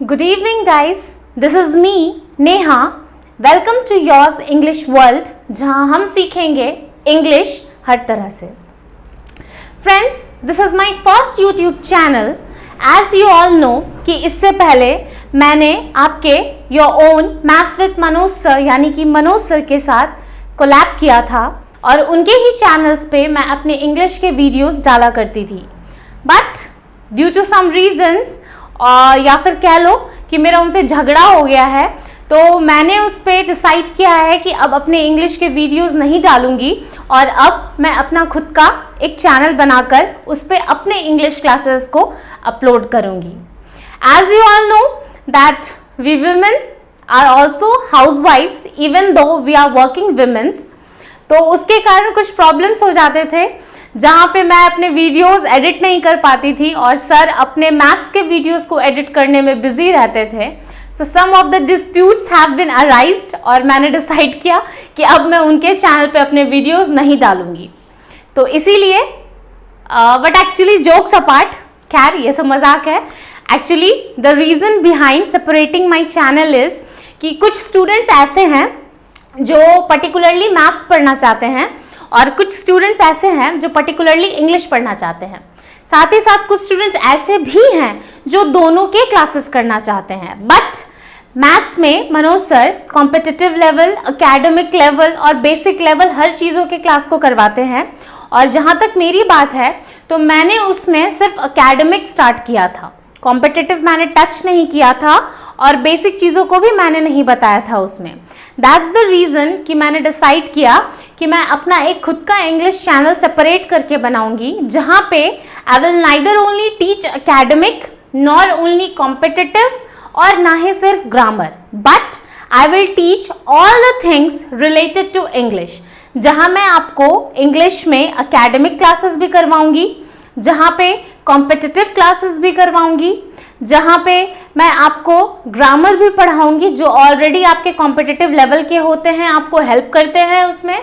Good evening guys, this is me Neha. Welcome to yours English World जहां हम सीखेंगे English हर तरह से. Friends, this is my first YouTube channel. As you all know कि इससे पहले मैंने आपके Your Own Maths with Manoj sir यानी कि मनोज सर के साथ कोलैब किया था और उनके ही चैनल्स पे मैं अपने इंग्लिश के वीडियोस डाला करती थी. But due to some reasons या फिर कह लो कि मेरा उनसे झगड़ा हो गया है, तो मैंने उस पर डिसाइड किया है कि अब अपने इंग्लिश के वीडियोस नहीं डालूंगी और अब मैं अपना खुद का एक चैनल बनाकर उस पर अपने इंग्लिश क्लासेस को अपलोड करूंगी. As you all know that we women are also हाउसवाइफ्स even though we are working womens. तो उसके कारण कुछ प्रॉब्लम्स हो जाते थे जहाँ पे मैं अपने वीडियोस एडिट नहीं कर पाती थी और सर अपने मैथ्स के वीडियोस को एडिट करने में बिजी रहते थे. So some of the disputes have been arised और मैंने डिसाइड किया कि अब मैं उनके चैनल पे अपने वीडियोस नहीं डालूंगी. तो इसीलिए बट एक्चुअली जोक्स अपार्ट, खैर ये सब मजाक है. Actually the reason behind separating my channel is कि कुछ स्टूडेंट्स ऐसे हैं जो पर्टिकुलरली मैथ्स पढ़ना चाहते हैं और कुछ स्टूडेंट्स ऐसे हैं जो पर्टिकुलरली इंग्लिश पढ़ना चाहते हैं. साथ ही साथ कुछ स्टूडेंट्स ऐसे भी हैं जो दोनों के क्लासेस करना चाहते हैं. बट मैथ्स में Manoj sir competitive level, academic level और बेसिक लेवल हर चीज़ों के क्लास को करवाते हैं. और जहाँ तक मेरी बात है तो मैंने उसमें सिर्फ एकेडमिक स्टार्ट किया था, कॉम्पिटिटिव मैंने टच नहीं किया था और बेसिक चीज़ों को भी मैंने नहीं बताया था उसमें. दैट्स द रीज़न कि मैंने डिसाइड किया कि मैं अपना एक खुद का इंग्लिश चैनल सेपरेट करके बनाऊंगी जहाँ पे I will neither only teach academic nor only competitive और ना ही सिर्फ grammar, but I will teach all the things related to English. जहाँ मैं आपको इंग्लिश में एकेडमिक क्लासेस भी करवाऊंगी, जहाँ पे कॉम्पिटिटिव क्लासेस भी करवाऊंगी, जहाँ पे मैं आपको ग्रामर भी पढ़ाऊंगी जो ऑलरेडी आपके कॉम्पिटिटिव लेवल के होते हैं, आपको हेल्प करते हैं उसमें.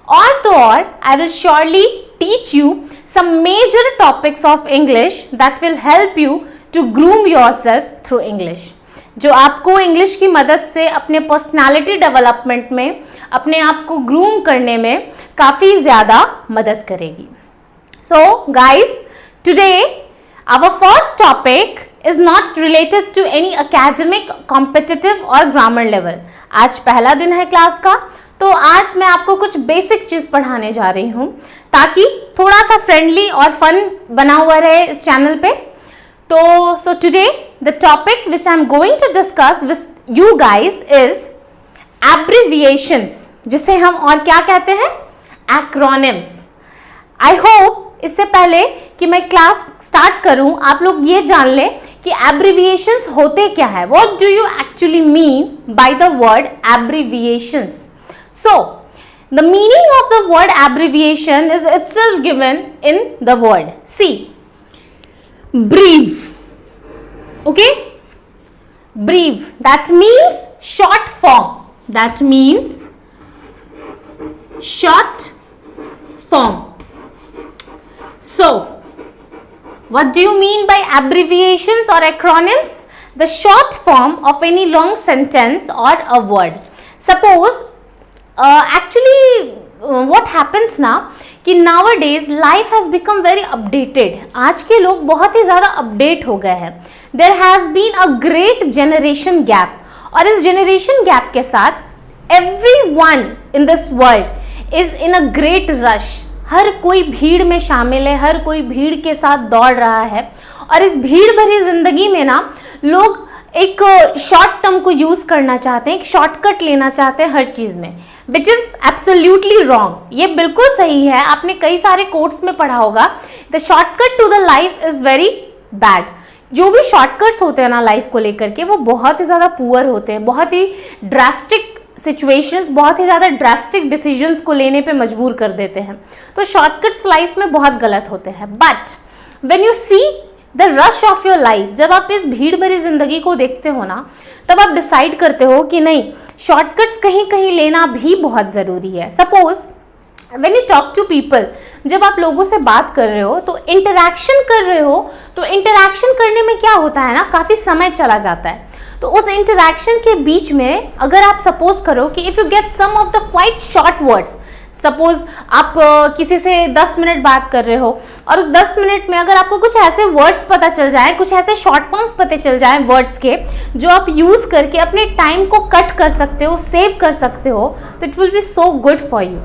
और तो और I will surely teach you some major topics of English that will help you to groom yourself through English, जो आपको इंग्लिश की मदद से अपने पर्सनालिटी डेवलपमेंट में, अपने आप को ग्रूम करने में काफ़ी ज़्यादा मदद करेगी. So guys, today our first topic is not related to any academic, competitive और grammar level. आज पहला दिन है क्लास का, तो आज मैं आपको कुछ बेसिक चीज़ पढ़ाने जा रही हूँ ताकि थोड़ा सा फ्रेंडली और फन बना हुआ रहे इस चैनल पे. तो so today the topic which I am going to discuss with you guys is abbreviations, जिसे हम और क्या कहते हैं, एक्रोनिम्स. आई होप इससे पहले कि मैं क्लास स्टार्ट करूं आप लोग ये जान लें कि एब्रिविएशंस होते क्या है. What do you actually mean by the word abbreviations? So the meaning of the word abbreviation is itself given in the word. See, brev. Okay, brev that means short form, that means short form. So, what do you mean by abbreviations or acronyms? The short form of any long sentence or a word. Suppose, what happens now कि nowadays life has become very updated. आज के लोग बहुत ही ज़्यादा update हो गए हैं. There has been a great generation gap. और इस generation gap के साथ everyone in this world is in a great rush. हर कोई भीड़ में शामिल है, हर कोई भीड़ के साथ दौड़ रहा है और इस भीड़ भरी जिंदगी में ना लोग एक शॉर्ट टर्म को यूज करना चाहते हैं, एक शॉर्टकट लेना चाहते हैं हर चीज में, विच इज एब्सोल्युटली रॉन्ग. ये बिल्कुल सही है. आपने कई सारे कोट्स में पढ़ा होगा, the shortcut to the life is very bad. जो भी शॉर्टकट्स होते हैं ना लाइफ को लेकर के, वो बहुत ही ज़्यादा पुअर होते हैं, बहुत ही ड्रास्टिक सिचुएशंस, बहुत ही ज़्यादा ड्रास्टिक डिसीजंस को लेने पे मजबूर कर देते हैं. तो शॉर्टकट्स लाइफ में बहुत गलत होते हैं. But when you see the rush of your life, जब आप इस भीड़ भरी जिंदगी को देखते हो ना, तब आप डिसाइड करते हो कि नहीं, शॉर्टकट्स कहीं कहीं लेना भी बहुत ज़रूरी है. Suppose When you talk to people, जब आप लोगों से बात कर रहे हो तो इंटरेक्शन कर रहे हो, तो इंटरेक्शन करने में क्या होता है ना, काफ़ी समय चला जाता है। तो उस इंटरेक्शन के बीच में अगर आप सपोज करो कि if you get some of the quite short words, suppose आप किसी से 10 मिनट बात कर रहे हो और उस 10 मिनट में अगर आपको कुछ ऐसे वर्ड्स पता चल जाए, कुछ ऐसे शॉर्ट फॉर्म्स पता चल जाए वर्ड्स के, जो आप यूज़ करके अपने टाइम को कट कर सकते हो, सेव कर सकते हो, तो it will be so good for you.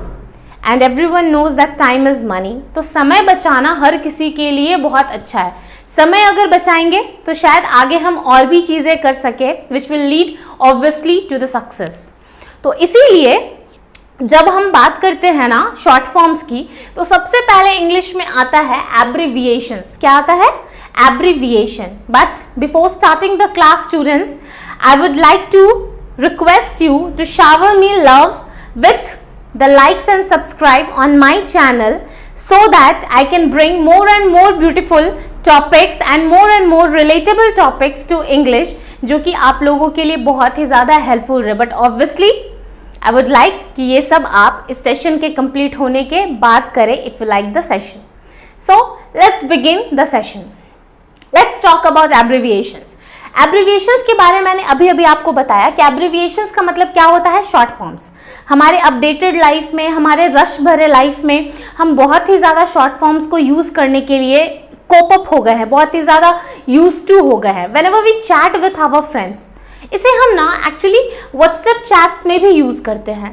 And everyone knows that time is money. तो समय बचाना हर किसी के लिए बहुत अच्छा है। समय अगर बचाएंगे तो शायद आगे हम और भी चीज़ें कर सके, which will lead obviously to the success. तो इसीलिए जब हम बात करते हैं ना शॉर्ट फॉर्म्स की, तो सबसे पहले इंग्लिश में आता है एब्रिविएशंस। क्या आता है? Abbreviation. But before starting the class students, I would like to request you to shower me love with the likes and subscribe on my channel so that I can bring more and more beautiful topics and more relatable topics to English, जो कि आप लोगों के लिए बहुत ही ज़्यादा helpful रहे। But obviously I would like कि ये सब आप इस सेशन के कंप्लीट होने के बाद करें, if you like the session. So let's begin the session. Let's talk about abbreviations. Abbreviations के बारे में मैंने अभी अभी आपको बताया कि एब्रिविएशंस का मतलब क्या होता है, शॉर्ट फॉर्म्स। हमारे अपडेटेड लाइफ में, हमारे रश भरे लाइफ में हम बहुत ही ज़्यादा शॉर्ट फॉर्म्स को यूज़ करने के लिए कोप अप हो गए हैं, बहुत ही ज़्यादा यूज टू हो गए हैं। Whenever we chat with our friends, इसे हम ना एक्चुअली व्हाट्सएप चैट्स में भी यूज़ करते हैं,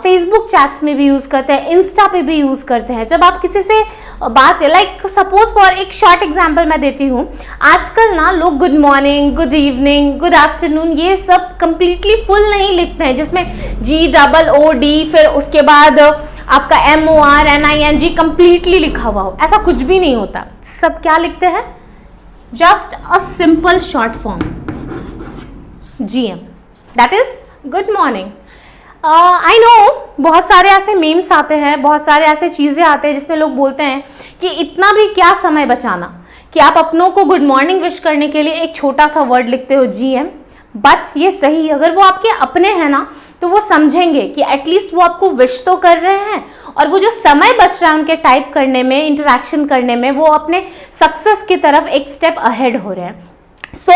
फेसबुक चैट्स में भी यूज़ करते हैं, इंस्टा पे भी यूज़ करते हैं। जब आप किसी से बात लाइक सपोज फॉर एक शॉर्ट एग्जांपल मैं देती हूँ, आजकल ना लोग good morning, good evening, good afternoon ये सब कंप्लीटली फुल नहीं लिखते हैं, जिसमें GOOD फिर उसके बाद आपका MORNING कंप्लीटली लिखा हुआ हो। ऐसा कुछ भी नहीं होता। सब क्या लिखते हैं? Just a simple short form GM, that is good morning. I know बहुत सारे ऐसे मीम्स आते हैं, बहुत सारे ऐसे चीज़ें आते हैं जिसमें लोग बोलते हैं कि इतना भी क्या समय बचाना कि आप अपनों को गुड मॉर्निंग विश करने के लिए एक छोटा सा वर्ड लिखते हो GM। बट ये सही, अगर वो आपके अपने हैं ना तो वो समझेंगे कि एटलीस्ट वो आपको विश तो कर रहे हैं, और वो जो समय बच रहा है उनके टाइप करने में, इंटरेक्शन करने में, वो अपने सक्सेस की तरफ एक स्टेप अहेड हो रहे हैं। सो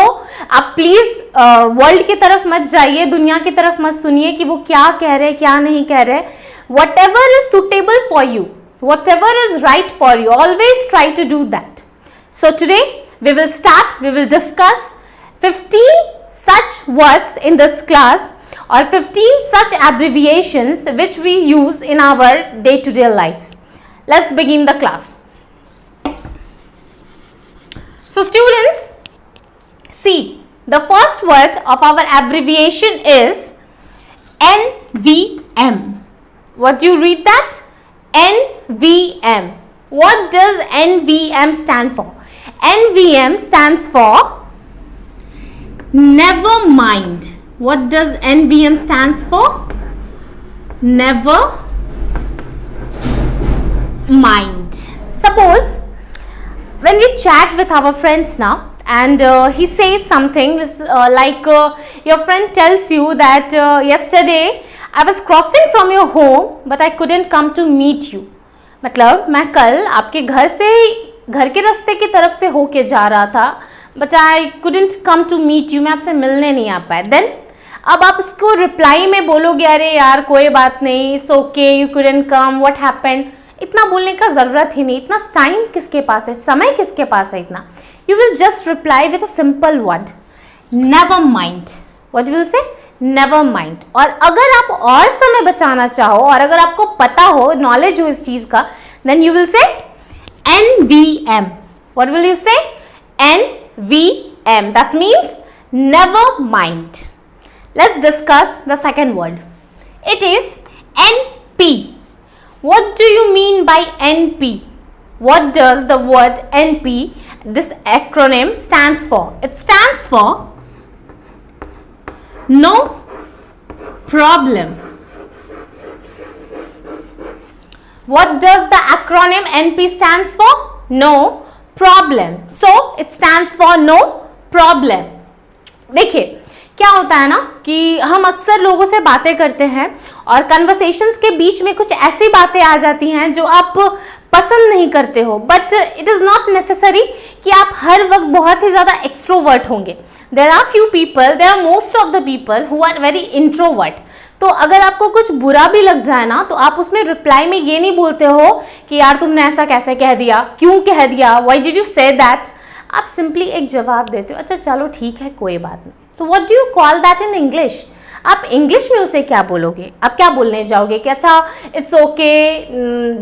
आप प्लीज़ वर्ल्ड की तरफ मत जाइए, दुनिया की तरफ मत सुनिए कि वो क्या कह रहे हैं, क्या नहीं कह रहे। Whatever is suitable for you, whatever is right for you, always try to do that. So today we will start, we will discuss 15 such words in this class or 15 such abbreviations which we use in our day-to-day lives. Let's begin the class. So students, see, the first word of our abbreviation is NVM. What do you read that? NVM. What does NVM stand for? NVM stands for never mind. What does NVM stands for? Never mind. Suppose when we chat with our friends now, and he says something like your friend tells you that yesterday I was crossing from your home but I couldn't come to meet you. मतलब मैं कल आपके घर के रास्ते की तरफ से होके जा रहा था, but I couldn't come to meet you, मैं आपसे मिलने नहीं आ पाया। देन अब आप इसको रिप्लाई में बोलोगे, अरे यार कोई बात नहीं, it's okay, you couldn't come, what happened. इतना बोलने का ज़रूरत ही नहीं, इतना टाइम किसके पास है, समय किसके पास है इतना। You will just reply with a simple word, never mind. What will say? Never mind. और अगर आप और समय बचाना चाहो और अगर आपको पता हो, नॉलेज हो इस चीज़ का, then you will say NVM. What will you say? NVM. That means never mind. Let's discuss the second word. It is NP. What do you mean by NP? What does the word NP, this acronym, stands for? It stands for no problem. What does the acronym NP stands for? No problem. So it stands for no problem. देखिए क्या होता है ना कि हम अक्सर लोगों से बातें करते हैं और कन्वर्सेशंस के बीच में कुछ ऐसी बातें आ जाती हैं जो आप पसंद नहीं करते हो, but it is not necessary कि आप हर वक्त बहुत ही ज़्यादा एक्सट्रोवर्ट होंगे. There are few people, there are most of the people who are very introvert. तो अगर आपको कुछ बुरा भी लग जाए ना, तो आप उसमें रिप्लाई में ये नहीं बोलते हो कि यार तुमने ऐसा कैसे कह दिया, क्यों कह दिया, why did you say that. आप सिंपली एक जवाब देते हो, अच्छा चलो ठीक है कोई बात नहीं. तो what do you call that in English? आप इंग्लिश में उसे क्या बोलोगे? आप क्या बोलने जाओगे कि अच्छा it's okay,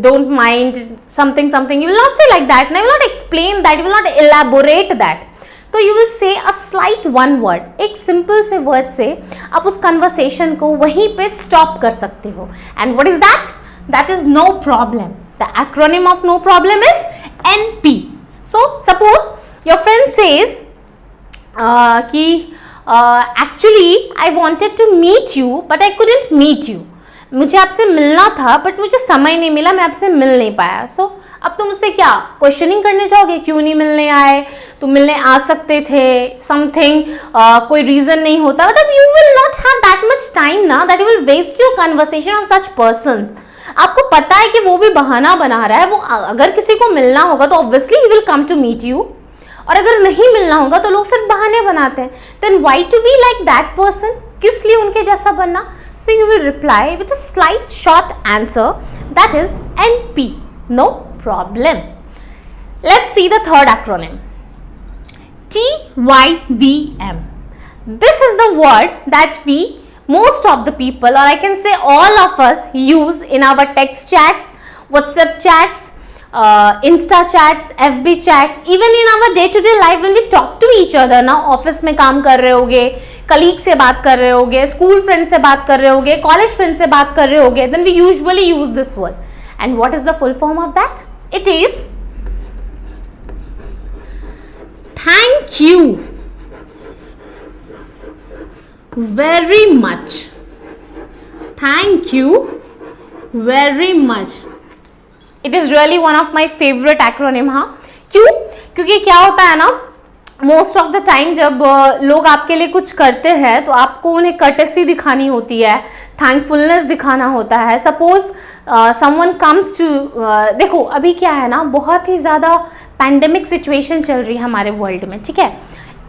don't mind, something something. You will not say like that, you will not explain that, you will not elaborate that. तो you will say a slight one word, एक सिंपल से वर्ड से आप उस conversation को वहीं पे stop कर सकते हो. And what is that? That is no problem. The acronym of no problem is NP. So suppose your friend says कि actually I wanted to meet you but I couldn't meet you. मुझे आपसे मिलना था but मुझे समय नहीं मिला, मैं आपसे मिल नहीं पाया. सो अब तुम उससे क्या क्वेश्चनिंग करने जाओगे, क्यों नहीं मिलने आए, तुम मिलने आ सकते थे, समथिंग कोई रीजन नहीं होता. मतलब you will not have that much time ना, that you will waste your conversation on such persons. आपको पता है कि वो भी बहाना बना रहा है. वो अगर किसी को मिलना होगा तो obviously he will come to meet you, और अगर नहीं मिलना होगा तो लोग सिर्फ बहाने बनाते हैं. Then why to be like that person? किस लिए उनके जैसा बनना? So you will reply with a slight short answer, that is NP, no problem. Let's see the third acronym. TYVM. This is the word that we, most of the people, or I can say all of us, use in our text chats, WhatsApp chats, Insta chats, FB chats, even in our day-to-day life when we talk to each other. ना office में काम कर रहे होगे, colleague से बात कर रहे होगे, स्कूल फ्रेंड से बात कर रहे होगे, कॉलेज फ्रेंड से बात कर रहे होगे, then we usually use this word. And what is the full form of that? It is thank you very much. Thank you very much. It is really one of my favorite acronym. हाँ, क्यों? क्योंकि क्या होता है ना, most of the time जब लोग आपके लिए कुछ करते हैं तो आपको उन्हें कर्टेसी दिखानी होती है, थैंकफुलनेस दिखाना होता है. सपोज समवन कम्स टू, देखो अभी क्या है ना, बहुत ही ज़्यादा पैंडेमिक सिचुएशन चल रही है हमारे वर्ल्ड में, ठीक है.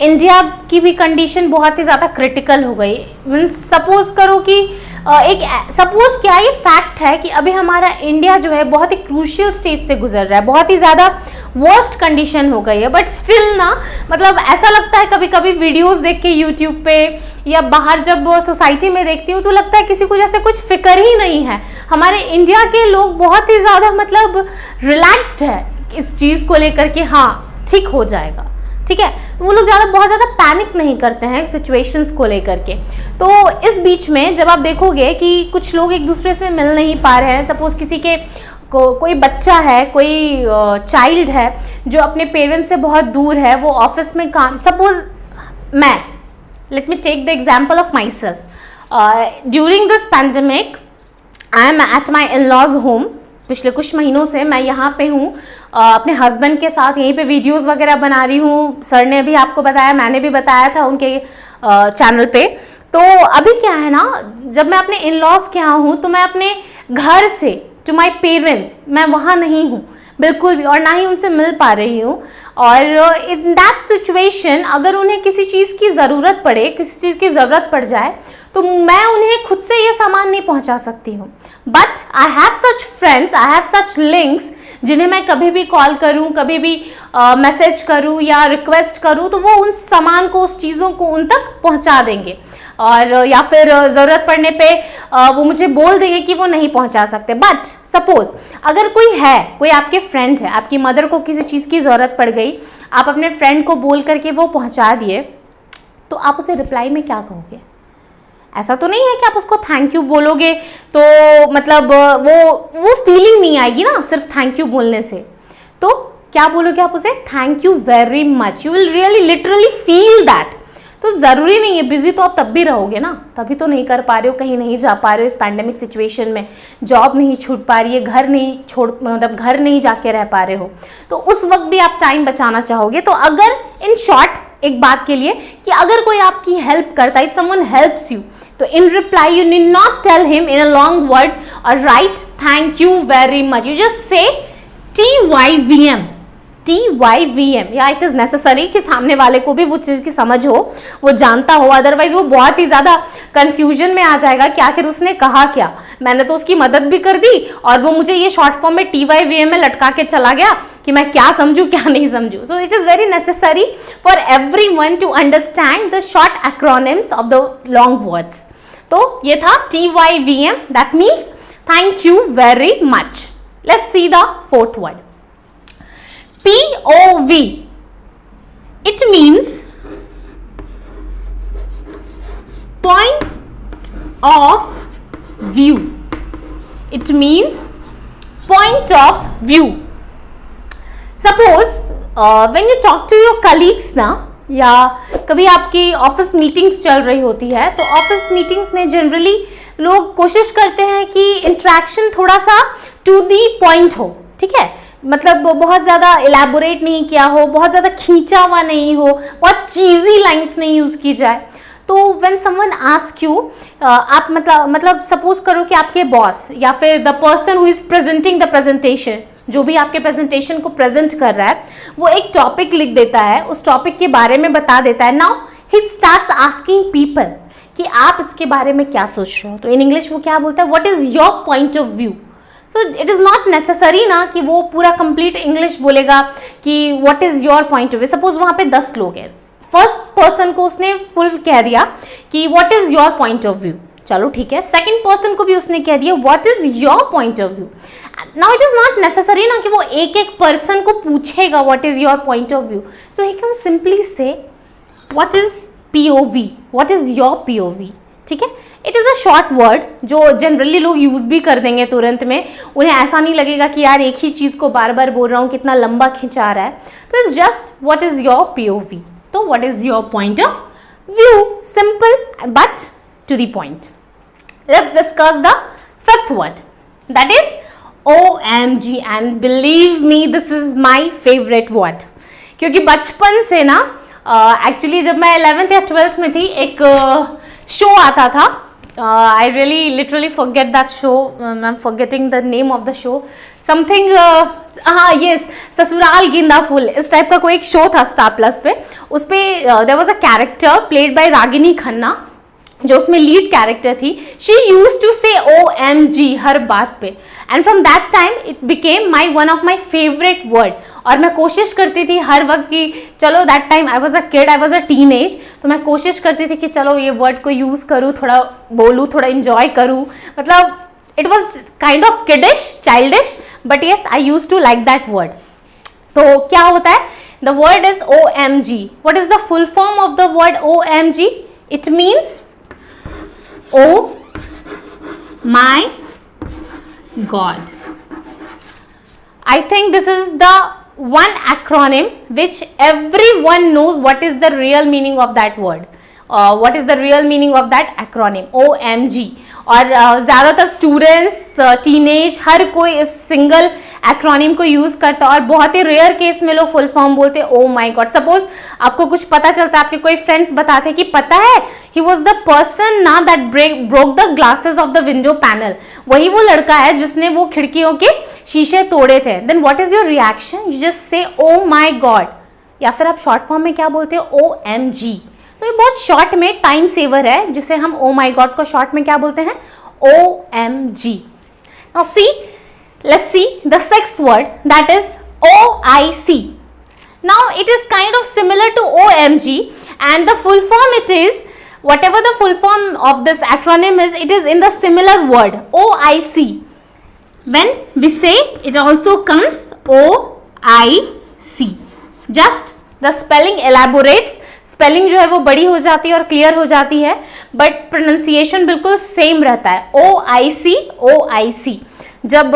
इंडिया की भी कंडीशन बहुत ही ज़्यादा क्रिटिकल हो गई. मीन्स सपोज करो कि एक सपोज क्या, ये फैक्ट है कि अभी हमारा इंडिया जो है बहुत ही क्रूशियल स्टेज से गुजर रहा है, बहुत ही ज़्यादा वर्स्ट कंडीशन हो गई है. बट स्टिल ना, मतलब ऐसा लगता है कभी कभी वीडियोस देख के यूट्यूब पे या बाहर जब सोसाइटी में देखती हूँ तो लगता है किसी को जैसे कुछ फिक्र ही नहीं है. हमारे इंडिया के लोग बहुत ही ज़्यादा मतलब रिलैक्स्ड है इस चीज़ को लेकर के, हाँ ठीक हो जाएगा, ठीक है. तो वो लोग बहुत ज़्यादा पैनिक नहीं करते हैं सिचुएशंस को लेकर के. तो इस बीच में जब आप देखोगे कि कुछ लोग एक दूसरे से मिल नहीं पा रहे हैं, सपोज किसी के कोई बच्चा है, कोई चाइल्ड है जो अपने पेरेंट्स से बहुत दूर है, वो ऑफिस में काम, सपोज मैं, let me take the example of myself. During this pandemic I am at my in-laws home. पिछले कुछ महीनों से मैं यहाँ पे हूँ अपने हस्बैंड के साथ, यहीं पे वीडियोस वगैरह बना रही हूँ. सर ने भी आपको बताया, मैंने भी बताया था उनके चैनल पे. तो अभी क्या है ना, जब मैं अपने इन-लॉज के यहाँ हूँ तो मैं अपने घर से टू माई पेरेंट्स, मैं वहाँ नहीं हूँ बिल्कुल भी, और ना ही उनसे मिल पा रही हूँ. और इन दैट सिचुएशन अगर उन्हें किसी चीज़ की ज़रूरत पड़े, किसी चीज़ की ज़रूरत पड़ जाए तो मैं उन्हें खुद से ये सामान नहीं पहुंचा सकती हूँ. But I have such friends, I have such links जिन्हें मैं कभी भी कॉल करूँ, कभी भी मैसेज करूँ या रिक्वेस्ट करूँ तो वो उन सामान को, उस चीज़ों को उन तक पहुँचा देंगे. और या फिर ज़रूरत पड़ने पे वो मुझे बोल देंगे कि वो नहीं पहुँचा सकते. बट सपोज अगर कोई है, कोई आपके फ्रेंड है, आपकी मदर को किसी चीज़ की ज़रूरत पड़ गई, आप अपने फ्रेंड को बोल करके वो पहुँचा दिए, तो आप उसे रिप्लाई में क्या कहोगे? ऐसा तो नहीं है कि आप उसको थैंक यू बोलोगे तो मतलब वो फीलिंग नहीं आएगी ना सिर्फ थैंक यू बोलने से. तो क्या बोलोगे आप उसे? Thank you very much. You will really literally feel that. तो ज़रूरी नहीं है, बिजी तो आप तब भी रहोगे ना, तभी तो नहीं कर पा रहे हो, कहीं नहीं जा पा रहे हो इस पैंडेमिक सिचुएशन में, जॉब नहीं छूट पा रही है, घर नहीं छोड़, मतलब घर नहीं जाके रह पा रहे हो, तो उस वक्त भी आप टाइम बचाना चाहोगे. तो अगर इन शॉर्ट एक बात के लिए कि अगर कोई आपकी हेल्प करता है, इफ समवन हेल्प्स यू, तो in reply you need not tell him in a long word और write thank you very much, you just say TYVM, TYVM, या इट इज नेसेसरी कि सामने वाले को भी वो चीज की समझ हो, वो जानता हो, अदरवाइज वो बहुत ही ज्यादा कंफ्यूजन में आ जाएगा कि आखिर उसने कहा क्या। मैंने तो उसकी मदद भी कर दी और वो मुझे ये शॉर्ट फॉर्म में TYVM में लटका के चला गया कि मैं क्या समझू क्या नहीं समझू। So it is very necessary for everyone to understand the short acronyms of the long words. तो ये था TYVM, that means thank you very much. Let's see the fourth word, POV. It means point of view. It means point of view. Suppose when you talk to your colleagues ना, या कभी आपकी office meetings चल रही होती है, तो office meetings में जनरली लोग कोशिश करते हैं कि इंट्रैक्शन थोड़ा सा टू दी पॉइंट हो, ठीक है, मतलब बहुत ज़्यादा इलेबोरेट नहीं किया हो, बहुत ज़्यादा खींचा हुआ नहीं हो, बहुत चीज़ी लाइंस नहीं यूज़ की जाए। तो व्हेन समवन आस्क यू, आप मतलब सपोज करो कि आपके बॉस या फिर the person who is presenting the presentation, जो भी आपके प्रेजेंटेशन को प्रेजेंट कर रहा है, वो एक टॉपिक लिख देता है, उस टॉपिक के बारे में बता देता है। Now he starts asking people कि आप इसके बारे में क्या सोच रहे हो, तो इन इंग्लिश वो क्या बोलता है, what is your point of view. So it is not necessary ना कि वो पूरा कंप्लीट इंग्लिश बोलेगा कि what is your point of view. Suppose वहाँ पे 10 लोग हैं, फर्स्ट पर्सन को उसने फुल कह दिया कि what is your point of view, चलो ठीक है। सेकंड पर्सन को भी उसने कह दिया what is your point of view. Now it is not necessary ना कि वो एक एक पर्सन को पूछेगा what is your point of view. So he can simply say what is POV, what is your POV, ठीक है। It is a short word जो जनरली लोग यूज़ भी कर देंगे तुरंत में, उन्हें ऐसा नहीं लगेगा कि यार एक ही चीज़ को बार बार बोल रहा हूँ, कितना लंबा खिंचा रहा है। तो it's just what is your POV, तो what is your point of view, simple but to the point. Let's discuss the fifth word, that is OMG, and believe me this is my favourite word, क्योंकि बचपन से ना actually जब मैं 11th या 12th में थी, एक शो आता था, I really literally forget that show, I am forgetting the name of the show, something, हाँ यस, ससुराल गेंदा फूल, इस टाइप का कोई एक शो था स्टार प्लस पे। उस पे there was a character played by Ragini Khanna, जो उसमें लीड कैरेक्टर थी। She use to say OMG हर बात पे, and from that time it became one of my favourite word. और मैं कोशिश करती थी हर वक्त कि चलो, that time I was a kid, I was a teenage, तो मैं कोशिश करती थी कि चलो ये वर्ड को यूज़ करूँ, थोड़ा बोलूँ, थोड़ा इंजॉय करूँ, मतलब it was kind of kiddish, childish, but yes I use to like that word. तो क्या होता है, the word is OMG। What is the full form of the word OMG? It means Oh my God. I think this is the one acronym which everyone knows what is the real meaning of that word. What is the real meaning of that acronym? OMG. और ज़्यादातर students, teenage, हर कोई इस single acronym को use करता है, और बहुत ही rare case में लोग फुल फॉर्म बोलते हैं ओ माई गॉड। सपोज आपको कुछ पता चलता है, आपके कोई फ्रेंड्स बताते हैं कि पता है ही वॉज द पर्सन ना that broke the glasses of the window panel, वही वो लड़का है जिसने वो खिड़कियों के शीशे तोड़े थे। Then what is your reaction? You just say oh my God, या फिर आप शॉर्ट फॉर्म में क्या बोलते हो? OMG। तो ये बहुत शॉर्ट में टाइम सेवर है, जिसे हम ओ माई गॉड को शॉर्ट में क्या बोलते हैं? OMG। Now see, let's see the sixth word, that is OIC. Now it is kind of similar to OMG, and the full form it is, whatever the full form of this acronym is, it is in the similar word OIC. When we say, it also comes OIC. Just the spelling elaborates, spelling जो है वो बड़ी हो जाती है और clear हो जाती है, बट प्रोनाउंसिएशन बिल्कुल सेम रहता है, OIC OIC। जब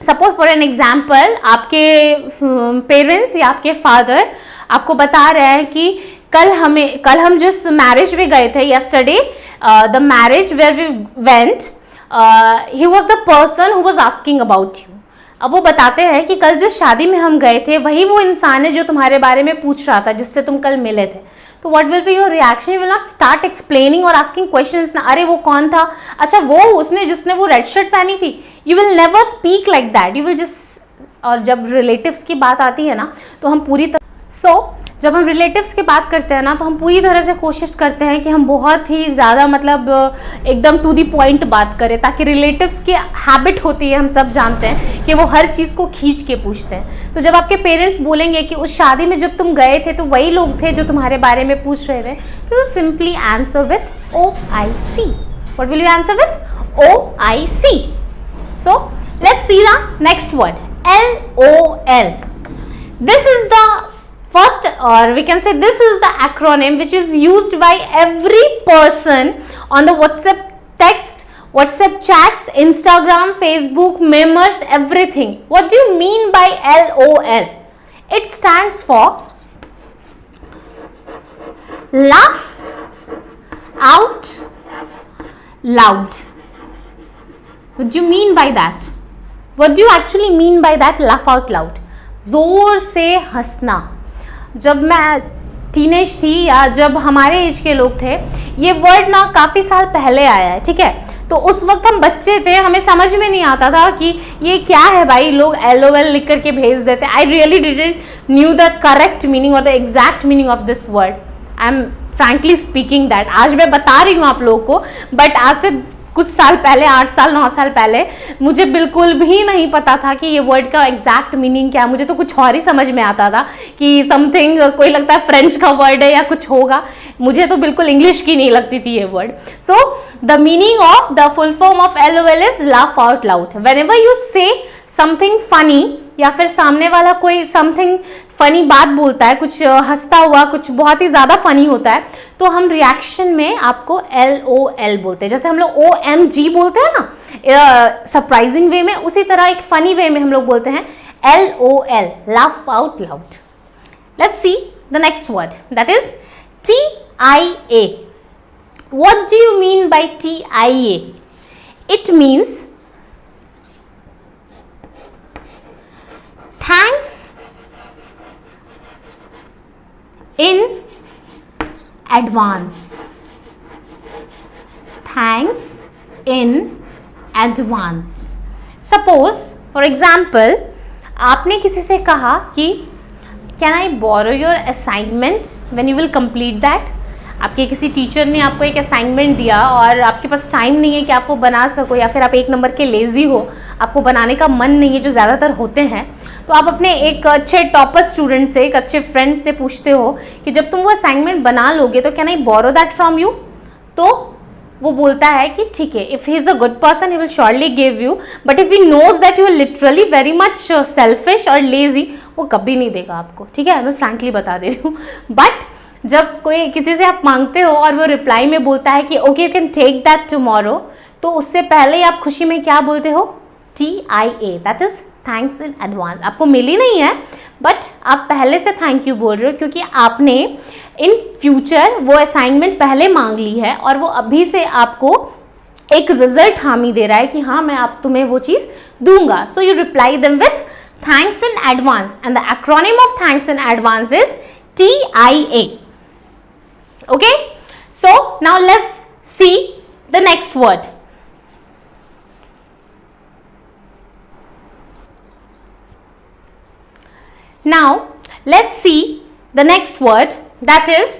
सपोज फॉर एन एग्जाम्पल आपके पेरेंट्स या आपके फादर आपको बता रहे हैं कि कल हम जिस मैरिज में गए थे, yesterday the marriage where we went, he was the person who was asking about you. अब वो बताते हैं कि कल जिस शादी में हम गए थे वही वो इंसान है जो तुम्हारे बारे में पूछ रहा था, जिससे तुम कल मिले थे। तो what will be your reaction? You will not start explaining और आस्किंग क्वेश्चंस ना, अरे वो कौन था, अच्छा वो उसने जिसने वो रेड शर्ट पहनी थी। You will never speak like that, you will just. और जब रिलेटिव्स की बात आती है ना तो हम पूरी तरह जब हम रिलेटिव्स की बात करते हैं ना तो हम पूरी तरह से कोशिश करते हैं कि हम बहुत ही ज़्यादा मतलब एकदम टू दी पॉइंट बात करें, ताकि रिलेटिव्स की हैबिट होती है, हम सब जानते हैं कि वो हर चीज़ को खींच के पूछते हैं। तो जब आपके पेरेंट्स बोलेंगे कि उस शादी में जब तुम गए थे तो वही लोग थे जो तुम्हारे बारे में पूछ रहे थे, तो simply answer with OIC। What will you answer with? OIC। So let's see the next word, LOL। This is the first, or we can say this is the acronym which is used by every person on the WhatsApp text, WhatsApp chats, Instagram, Facebook, memes, everything. What do you mean by LOL? It stands for laugh out loud. What do you mean by that? What do you actually mean by that laugh out loud? जोर से हंसना। जब मैं teenage थी या जब हमारे as के लोग थे, ये वर्ड ना काफ़ी साल पहले आया है, ठीक है। तो उस वक्त हम बच्चे थे, हमें समझ में नहीं आता था कि ये क्या है भाई, लोग LOL लिख करके भेज देते। I really didn't knew the correct meaning और the exact meaning of this word. I am frankly speaking that आज मैं बता रही हूँ आप लोगों को, बट आज से कुछ साल पहले, 8 साल 9 साल पहले मुझे बिल्कुल भी नहीं पता था कि ये वर्ड का एग्जैक्ट मीनिंग क्या है। मुझे तो कुछ और ही समझ में आता था कि समथिंग, कोई लगता है फ्रेंच का वर्ड है या कुछ होगा, मुझे तो बिल्कुल इंग्लिश की नहीं लगती थी ये word. So the meaning of the full form of LOL is laugh out loud. When ever you से समथिंग फनी या फिर सामने वाला कोई समथिंग फनी बात बोलता है, कुछ हंसता हुआ, कुछ बहुत ही ज़्यादा फनी होता है, तो हम रिएक्शन में आपको LOL बोलते हैं। जैसे हम लोग OMG बोलते हैं ना सरप्राइजिंग वे में, उसी तरह एक फनी वे में हम लोग बोलते हैं LOL, laugh out loud. Let's see the next word, that is TIA। What do you mean by TIA? It means thanks in advance। thanks in advance। suppose for example आपने किसी से कहा कि can I borrow your assignment when you will complete that। आपके किसी teacher ने आपको एक असाइनमेंट दिया और आपके पास टाइम नहीं है कि आप वो बना सको, या फिर आप 1 नंबर के लेज़ी हो, आपको बनाने का मन नहीं है, जो ज़्यादातर होते हैं, तो आप अपने एक अच्छे टॉपर स्टूडेंट से, एक अच्छे फ्रेंड से पूछते हो कि जब तुम वो असाइनमेंट बना लोगे तो can I borrow that from you. तो वो बोलता है कि ठीक है, if he is a good person he will surely give you, but if he knows that you are literally very much selfish और लेजी, वो कभी नहीं देगा आपको, ठीक है। मैं फ्रैंकली बता दे रही हूँ। बट जब कोई किसी से आप मांगते हो और वो रिप्लाई में बोलता है कि okay you can take that tomorrow, तो उससे पहले आप खुशी में क्या बोलते हो? TIA, that is thanks in advance. आपको मिली नहीं है बट आप पहले से थैंक यू बोल रहे हो, क्योंकि आपने इन फ्यूचर वो असाइनमेंट पहले मांग ली है और वो अभी से आपको एक रिजल्ट हामी दे रहा है कि हाँ मैं आप तुम्हें वो चीज़ दूंगा। So you reply them with thanks in advance and the acronym of thanks in advance is TIA। Okay, so now let's see the next word. Now let's see the next word, that is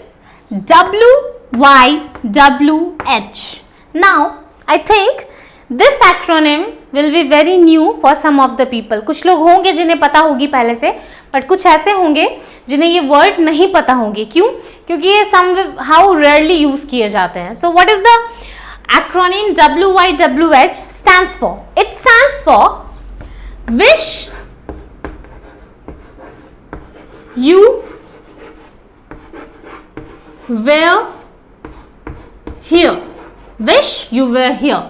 WYWH. Now I think this acronym will be very new for some of the people। कुछ लोग होंगे जिन्हें पता होगी पहले से, but कुछ ऐसे होंगे जिन्हें ये वर्ड नहीं पता होंगे। क्यों? क्योंकि ये somehow rarely यूज किए जाते हैं। So what is the acronym WYWH stands for? It stands for wish you were here। Wish you were here।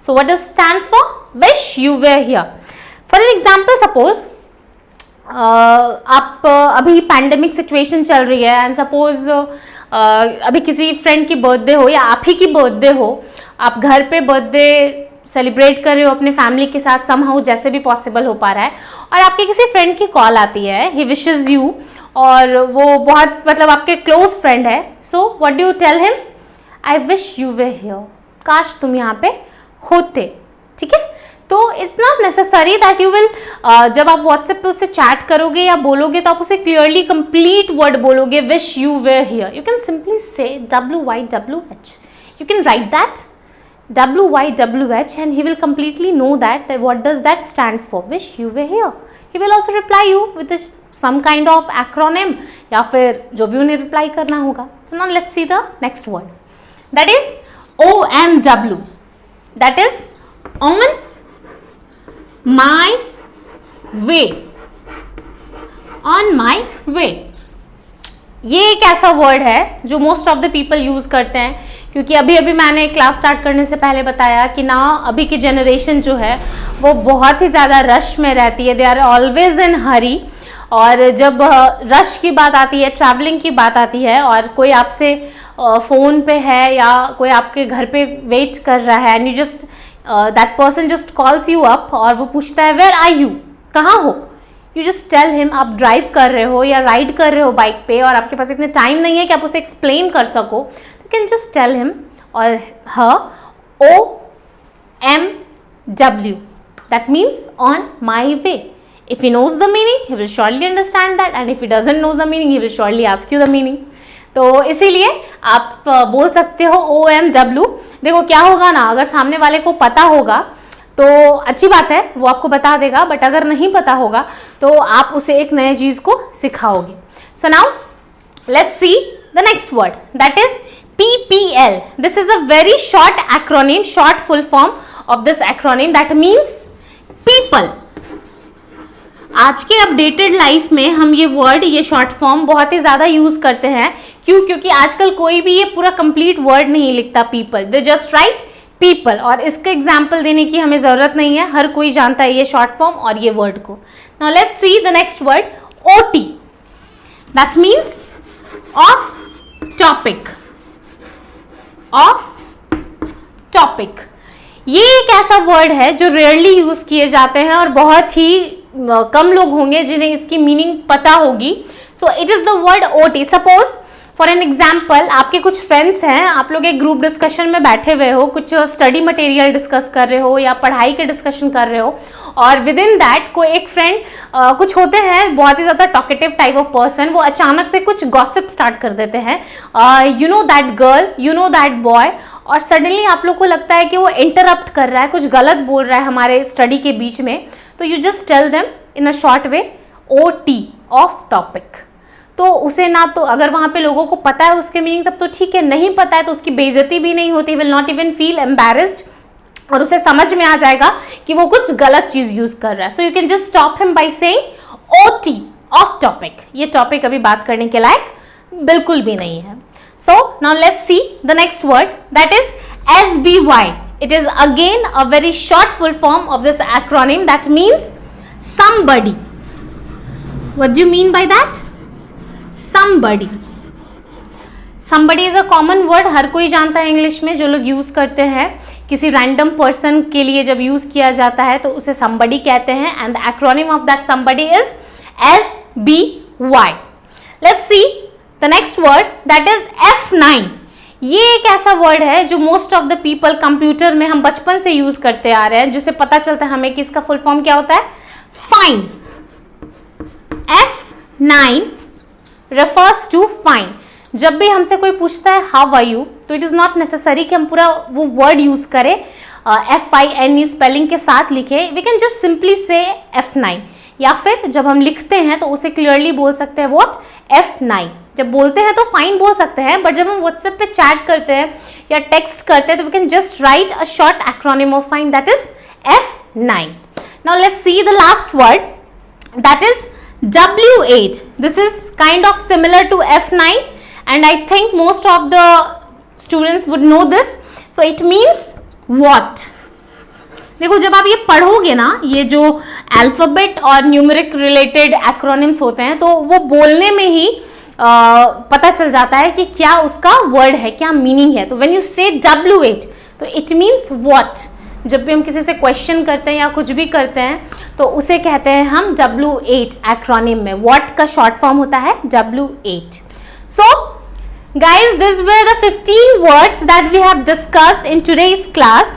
So what does stands for? Wish you were here। For an example, suppose आप अभी pandemic situation चल रही है and suppose अभी किसी friend की birthday हो या आप ही की बर्थडे हो, आप घर पे बर्थडे सेलिब्रेट कर रहे हो अपने फैमिली के साथ समहाउ, जैसे भी पॉसिबल हो पा रहा है, और आपके किसी फ्रेंड की कॉल आती है, ही विशेज यू, और वो बहुत मतलब आपके क्लोज फ्रेंड है, so what do you tell him? I wish you were here, काश तुम यहाँ पे होते, ठीक है। तो it's not necessary that you will, जब आप व्हाट्सएप पे उससे चैट करोगे या बोलोगे तो आप उसे क्लियरली कंप्लीट वर्ड बोलोगे, wish you were here. You can simply से WYWH, you can write that WYWH and he will completely know that what does that stands for, wish you were here. He will also reply you with this some kind of acronym या फिर जो भी उन्हें reply करना होगा. So now let's see the next word, that is OMW, that is on my way, on my way. ये एक ऐसा वर्ड है जो most of the people use करते हैं, क्योंकि अभी अभी मैंने क्लास स्टार्ट करने से पहले बताया कि ना अभी की जनरेशन जो है वो बहुत ही ज़्यादा रश में रहती है, दे आर ऑलवेज इन हरी। और जब रश की बात आती है, ट्रैवलिंग की बात आती है, और कोई आपसे फ़ोन पे है या कोई आपके घर पे वेट कर रहा है, and you just that person just calls you up और वो पूछता है वेयर आर यू, कहाँ हो, यू जस्ट टेल हिम, आप ड्राइव कर रहे हो या राइड कर रहे हो बाइक पे और आपके पास इतने टाइम नहीं है कि आप उसे एक्सप्लेन कर सको, you can just tell him or her OMW, that means on my way. If he knows the meaning, he will surely understand that, and if he doesn't know the meaning, he will surely ask you the meaning. तो इसीलिए आप बोल सकते हो OMW. देखो क्या होगा ना, अगर सामने वाले को पता होगा तो अच्छी बात है, वो आपको बता देगा, बट अगर नहीं पता होगा तो आप उसे एक नई चीज़ को सिखाओगे. So now let's see the next word, that is PPL. This is a very short acronym, short full form of this acronym, that means people. आज के अपडेटेड लाइफ में हम ये वर्ड, ये शॉर्ट फॉर्म बहुत ही ज़्यादा यूज़ करते हैं. क्यों? क्योंकि आजकल कोई भी ये पूरा कंप्लीट वर्ड नहीं लिखता people, they just right people. और इसका एग्जाम्पल देने की हमें ज़रूरत नहीं है, हर कोई जानता है ये शॉर्ट फॉर्म और ये वर्ड को. Now let's see the next word, OT. That means of topic, of topic. ये एक ऐसा वर्ड है जो रेयरली यूज़ किए जाते हैं और बहुत ही कम लोग होंगे जिन्हें इसकी मीनिंग पता होगी. So it is the word OT. Suppose for an example, आपके कुछ फ्रेंड्स हैं, आप लोग एक ग्रुप डिस्कशन में बैठे हुए हो, कुछ स्टडी मटेरियल डिस्कस कर रहे हो या पढ़ाई के डिस्कशन कर रहे हो, और विद इन दैट कोई एक फ्रेंड, कुछ होते हैं बहुत ही ज़्यादा टॉकेटिव टाइप ऑफ पर्सन, वो अचानक से कुछ गॉसिप स्टार्ट कर देते हैं, you know that girl, you know that boy, और सडनली आप लोग को लगता है कि वो इंटरप्ट कर रहा है, कुछ गलत बोल रहा है हमारे स्टडी के बीच में. तो you just tell them in a short way OT, off topic. तो उसे ना, तो अगर वहाँ पे लोगों को पता है उसके मीनिंग तब तो ठीक है, नहीं पता है तो उसकी बेइज्जती भी नहीं होती, will not even feel embarrassed, और उसे समझ में आ जाएगा कि वो कुछ गलत चीज़ यूज़ कर रहा है. So you can just stop him by saying OT, off topic. ये टॉपिक अभी बात करने के लायक बिल्कुल भी नहीं है. So now let's see the next word, that is SBY. It is again a very short full form of this acronym, that means somebody. What do you mean by that? Somebody. Somebody is a common word, हर कोई जानता है English में, जो लोग use करते हैं किसी random person के लिए जब यूज़ किया जाता है तो उसे somebody कहते हैं, and the acronym of that somebody is SBY. Let's see the next word, that is F9. ये एक ऐसा वर्ड है जो most of the people computer में हम बचपन से यूज करते आ रहे हैं, जिससे पता चलता है हमें कि इसका फुल फॉर्म क्या होता है, fine. F9 refers to fine. जब भी हमसे कोई पूछता है हाउ आर यू, तो इट इज़ नॉट नेसेसरी कि हम पूरा वो वर्ड यूज करें, FINE स्पेलिंग के साथ लिखे. वी कैन जस्ट सिंपली से F9, या फिर जब हम लिखते हैं तो उसे क्लियरली बोल सकते हैं व्हाट, F9. जब बोलते हैं तो फाइन बोल सकते हैं, बट जब हम व्हाट्सएप पे चैट करते हैं या टेक्स्ट करते हैं तो we can just write a short acronym of fine, that is F9. Now let's see the last word, that is W8. This is kind of similar to F9 and I think most of the students would know this. So it means what. देखो जब आप ये पढ़ोगे ना, ये जो alphabet और numeric related acronyms होते हैं, तो वो बोलने में ही पता चल जाता है कि क्या उसका वर्ड है, क्या मीनिंग है. तो व्हेन यू से W8 तो इट मीन्स व्हाट. जब भी हम किसी से क्वेश्चन करते हैं या कुछ भी करते हैं तो उसे कहते हैं हम W8 एक्रोनिम में. व्हाट का शॉर्ट फॉर्म होता है W8. So guys, these were the 15 words that we have discussed in today's class.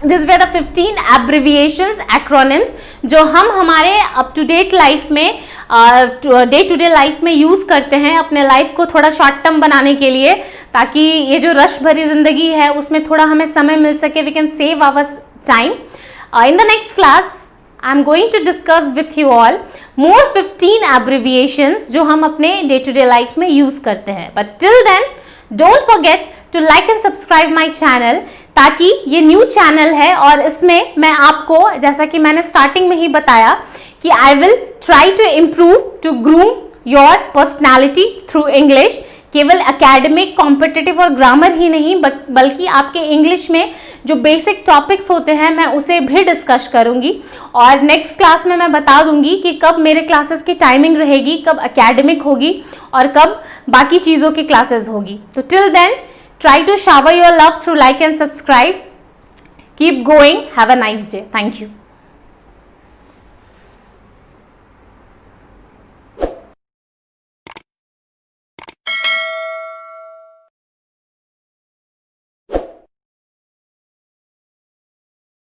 These were the 15 abbreviations, acronyms जो हम हमारे अप टू डेट लाइफ में डे टू डे लाइफ में use करते हैं अपने लाइफ को थोड़ा शॉर्ट टर्म बनाने के लिए, ताकि ये जो रश भरी ज़िंदगी है उसमें थोड़ा हमें समय मिल सके. We can save our time. In the next class I am going to discuss with you all more 15 abbreviations जो हम अपने डे टू डे लाइफ में यूज करते हैं. But till then don't forget to like and subscribe my channel, ताकि ये new channel है और इसमें मैं आपको, जैसा कि मैंने स्टार्टिंग में ही बताया, कि I will try to improve to groom your personality through English. केवल एकेडमिक, कॉम्पिटिटिव और ग्रामर ही नहीं, बल्कि आपके इंग्लिश में जो बेसिक टॉपिक्स होते हैं मैं उसे भी डिस्कस करूंगी. और नेक्स्ट क्लास में मैं बता दूंगी कि कब मेरे क्लासेस की टाइमिंग रहेगी, कब एकेडमिक होगी और कब बाकी चीज़ों की क्लासेस होगी. तो till then try to shower your love through like and subscribe. Keep going. Have a nice day. Thank you.